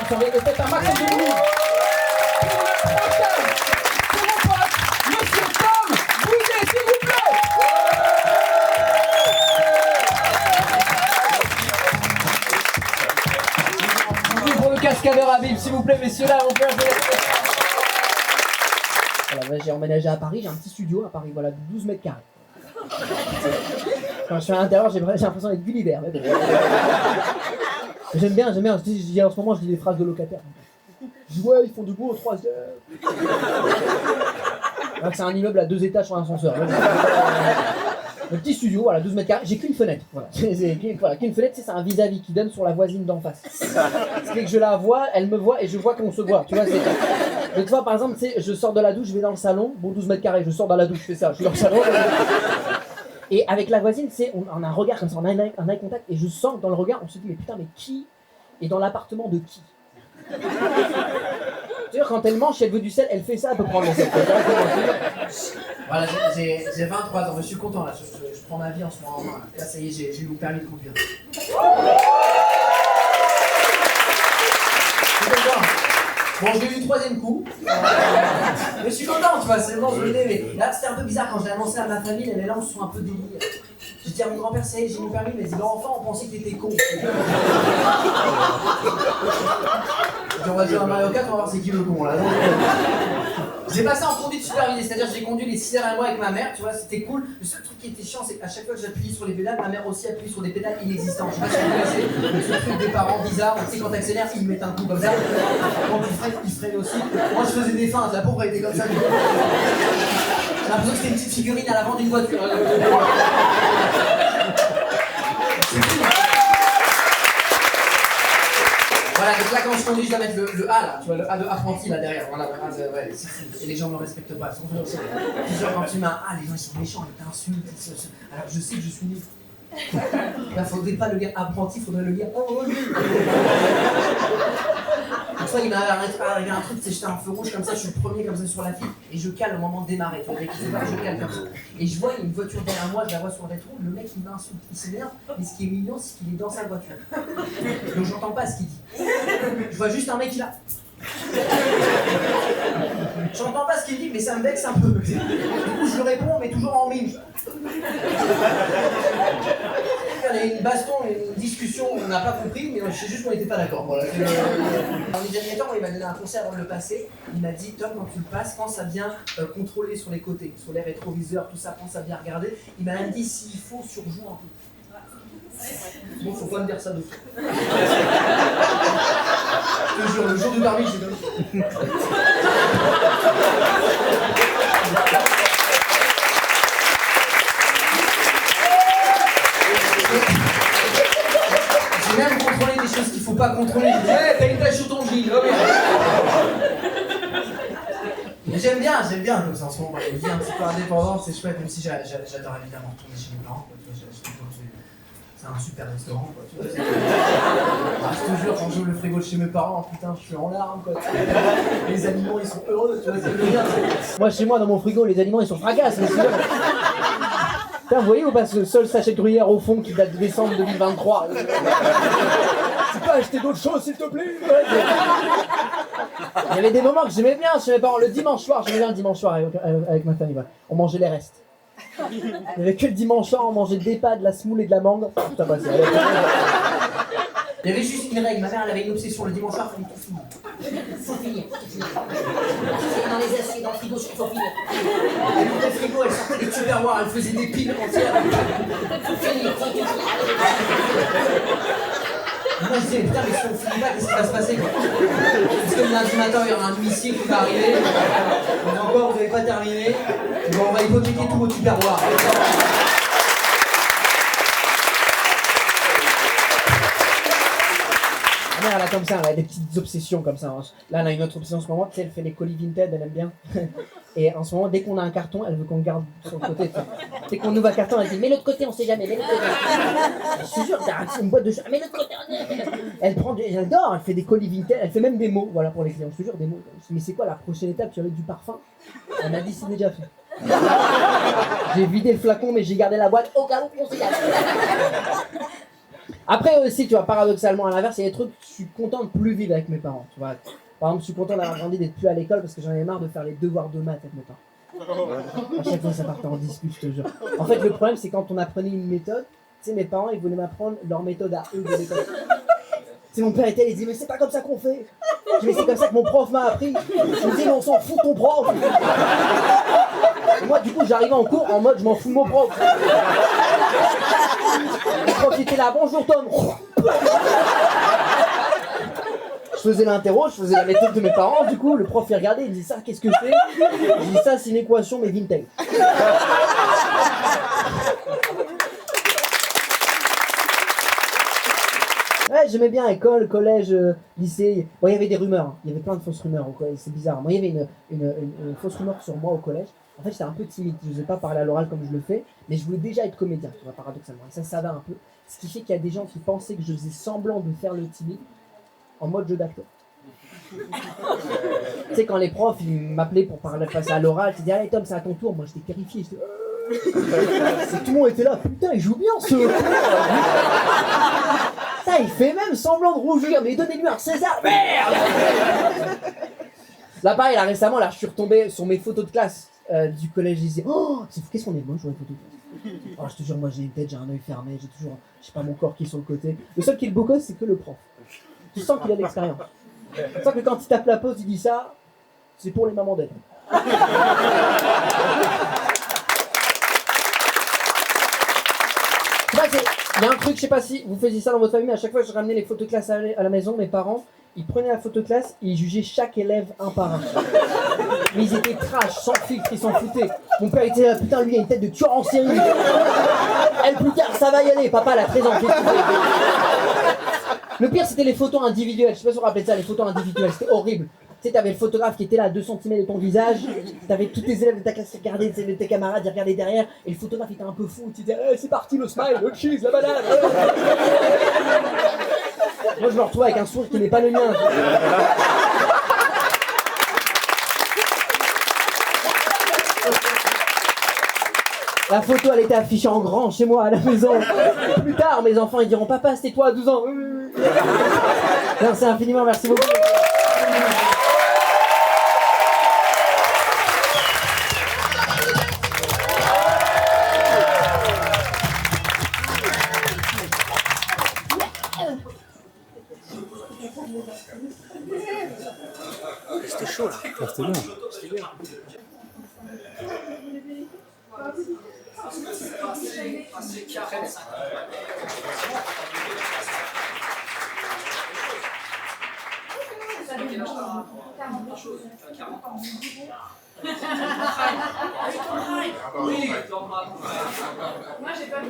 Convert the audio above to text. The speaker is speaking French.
soirée. Et faites un maximum de bruit. Pour mon pote, Monsieur Tom Boudet, s'il vous plaît. Pour le cascadeur Habib, s'il vous plaît, messieurs, là, on peut appeler. Voilà, j'ai emménagé à Paris, j'ai un petit studio à Paris, voilà, de 12 mètres carrés. Quand je suis à l'intérieur, j'ai l'impression d'être Gulliver. Mais bon. J'aime bien, en ce moment, je dis des phrases de locataires. Je dis, ouais, ils font debout au 3e. Alors que c'est un immeuble à 2 étages sur un ascenseur. Le petit studio, voilà, 12 mètres carrés, j'ai qu'une fenêtre. Voilà, qu'une fenêtre, c'est un vis-à-vis qui donne sur la voisine d'en face. Ce qui fait que je la vois, elle me voit et je vois qu'on se voit. Tu vois, c'est. Donc, toi, par exemple, tu sais, je sors de la douche, je vais dans le salon, bon, 12 mètres carrés, je sors dans la douche, je fais ça, je suis dans le salon. Et avec la voisine, tu sais, on a un regard comme ça, on a un eye contact, et je sens que dans le regard, on se dit, mais putain, mais qui est dans l'appartement de qui? Tu vois, quand elle mange, si elle veut du sel, elle fait ça, elle peut prendre le sel. Voilà, j'ai 23 ans, je suis content là, je prends ma vie en ce moment en main. Là, ça y est, j'ai eu mon permis de conduire. Bon, j'ai eu le 3e coup. Mais je suis content, tu vois, c'est bon, je l'ai, mais là, c'était un peu bizarre quand je l'ai annoncé à ma famille, les mélanges sont un peu délire. J'ai dit à mon grand-père, ça y est, j'ai mon permis, mais il dit, l'enfant, on pensait que t'étais con. On va jouer à Mario Kart, on va voir c'est qui le con là. J'ai passé en conduite supervisée, c'est-à-dire j'ai conduit les 6 derniers mois avec ma mère, tu vois, c'était cool. Le seul truc qui était chiant, c'est qu'à chaque fois que j'appuyais sur les pédales, ma mère aussi appuyait sur des pédales inexistantes. Je sais pas si vous connaissez, ce truc des parents bizarres, tu sais, quand t'accélères, ils mettent un coup comme ça. Quand tu freines, ils freinent aussi. Moi je faisais des feintes, la pauvre elle était comme ça. J'ai l'impression que c'était une petite figurine à l'avant d'une voiture. Voilà, donc là quand je conduis, je dois mettre le A là, tu vois, le A de apprenti là derrière. Voilà, ouais, c'est fou. Et les gens me respectent pas. Toujours quand tu mets un A, les gens ils sont méchants, ils t'insultent. Alors je sais que je suis nul. Là, faudrait pas le lire apprenti, faudrait le lire nul. Une fois, il m'est arrivé un truc, c'est j'étais un feu rouge comme ça, je suis le premier comme ça sur la file, et je cale au moment de démarrer. Tu vois, dès qu'il se passe, je cale comme ça. Et je vois, il y a une voiture derrière moi, je la vois sur le rétro, le mec il m'insulte, il s'énerve, mais ce qui est mignon, c'est qu'il est dans sa voiture. Donc j'entends pas ce qu'il dit. Je vois juste un mec qui là. J'entends pas ce qu'il dit, mais ça me vexe un peu. Du coup, je lui réponds, mais toujours en mime. Il y a une baston, une discussion, on n'a pas compris, mais je sais juste qu'on n'était pas d'accord. Voilà. En examinateur, il m'a donné un conseil avant de le passer. Il m'a dit, Tom, quand tu le passes, pense à bien contrôler sur les côtés, sur les rétroviseurs, tout ça, pense à bien regarder. Il m'a même dit, s'il faut, surjoue un peu. Bon, faut pas me dire ça d'autre. Je te jure, le jour du permis, j'ai donné. J'ai même contrôlé des choses qu'il faut pas contrôler. J'ai dit, hey, t'as une tache sur ton gilet. Mais j'aime bien comme ça en ce moment. Une vie un petit peu indépendante, c'est chouette, même si j'adore évidemment retourner chez mes parents. C'est un super restaurant, quoi. Je te jure, quand j'ouvre le frigo de chez mes parents, putain, je suis en larmes, quoi. Les animaux, ils sont heureux, tu vois, c'est bien. Moi, chez moi, dans mon frigo, les animaux, ils sont fracasses, mais sinon... Putain, vous voyez ou pas ce seul sachet de gruyère au fond qui date de décembre 2023? Tu peux acheter d'autres choses, s'il te plaît? Il y avait des moments que j'aimais bien chez mes parents. Le dimanche soir, j'aimais bien le dimanche soir avec ma famille. Voilà. On mangeait les restes. Il n'y avait que le dimanche soir, on mangeait des pâtes, de la semoule et de la mangue. Putain, bah, il y avait juste une règle, ma mère elle avait une obsession, le dimanche soir il fallait tout finir. Faut finir. Dans les assiettes, dans le frigo, faut finir. Elle ouvrait le frigo, elle sortait des tupperwares, elle faisait des piles entières. Faut finir. Moi je disais, putain, mais si on finit pas, qu'est-ce qui va se passer quoi? Parce que le lundi matin, il y aura un huissier qui va arriver. Encore, vous n'avez pas terminé. Bon, on va hypothéquer tous vos tupperwares. Ma mère, elle a comme ça, elle a des petites obsessions comme ça. Hein. Là, elle a une autre obsession en ce moment, tu sais, elle fait les colis Vinted, elle aime bien. Et en ce moment, dès qu'on a un carton, elle veut qu'on le garde sur le côté. Dès qu'on ouvre un carton, elle dit, mets l'autre côté, on sait jamais, mets l'autre côté. Je te jure, c'est une boîte de chocolat, mets l'autre côté. Elle prend, elle adore, elle fait des colis Vinted, elle fait même des mots, voilà, pour les clients. Je te jure, des mots. Mais c'est quoi la prochaine étape? Tu veux du parfum? Elle m'a dit, c'est déjà fait. J'ai vidé le flacon, mais j'ai gardé la boîte au cas où on sait jamais. Après aussi, tu vois, paradoxalement, à l'inverse, il y a des trucs, je suis content de plus vivre avec mes parents, tu vois. Par exemple, je suis content d'avoir grandi, d'être plus à l'école parce que j'en avais marre de faire les devoirs de maths avec mes parents. À chaque fois, ça partait en dispute, je te jure. En fait, le problème, c'est quand on apprenait une méthode, tu sais, mes parents, ils voulaient m'apprendre leur méthode à eux de l'école. Tu sais, mon père était là, il disait, mais c'est pas comme ça qu'on fait. Je dis, mais c'est comme ça que mon prof m'a appris. Il me dit, mais on s'en fout de ton prof. Et moi, du coup, j'arrivais en cours en mode, je m'en fous de mon prof. Le prof était là, bonjour Tom. Je faisais l'interro, je faisais la méthode de mes parents, du coup le prof il regardait, il dit ça qu'est-ce que c'est? Je dis ça c'est une équation mais vintage. Ouais, j'aimais bien école, collège, lycée. Bon, il y avait des rumeurs, hein. Il y avait plein de fausses rumeurs au collège, c'est bizarre. Moi, il y avait une fausse rumeur sur moi au collège. En fait, j'étais un peu timide, je n'osais pas parler à l'oral comme je le fais, mais je voulais déjà être comédien, tu vois, paradoxalement. Et ça va un peu. Ce qui fait qu'il y a des gens qui pensaient que je faisais semblant de faire le timide en mode jeu d'acteur. Tu sais, quand les profs ils m'appelaient pour parler face à l'oral, ils disaient allez Tom, c'est à ton tour. Moi, j'étais terrifié. Tout le monde était là, putain, il joue bien ce. Ça, il fait même semblant de rougir, mais donnez-lui un César, merde. Là, pareil, là récemment, là, je suis retombé sur mes photos de classe du collège. Je disais, oh, qu'est-ce qu'on est moche sur les photos de classe. Oh, je te jure, moi j'ai une tête, j'ai un œil fermé, j'ai toujours, je sais pas, mon corps qui est sur le côté. Le seul qui est le beau gosse, c'est que le prof. Tu sens qu'il a de l'expérience. Tu sens que quand il tape la pause, il dit ça, c'est pour les mamans d'aide. Il y a un truc, je sais pas si vous faisiez ça dans votre famille, mais à chaque fois que je ramenais les photos de classe à la maison, mes parents, ils prenaient la photo de classe et ils jugeaient chaque élève un par un. Mais ils étaient trash, sans filtre, ils s'en foutaient. Mon père était là, putain, lui, il a une tête de tueur en série. Elle, plus tard, ça va y aller, papa l'a présenté. Le pire, c'était les photos individuelles. Je sais pas si vous vous rappelez de ça, les photos individuelles, c'était horrible. Tu sais, t'avais le photographe qui était là à 2 cm de ton visage, t'avais tous tes élèves de ta classe qui regardaient, tes camarades qui regardaient derrière, et le photographe était un peu fou, tu disais c'est parti le smile, le cheese, la banane. Moi je me retrouve avec un sourire qui n'est pas le mien. La photo elle était affichée en grand chez moi à la maison. Plus tard mes enfants ils diront papa c'était toi à 12 ans. Merci infiniment, merci beaucoup. C'était chaud là. Ah, c'était bien. C'était bien. Oui, moi j'ai pas vu.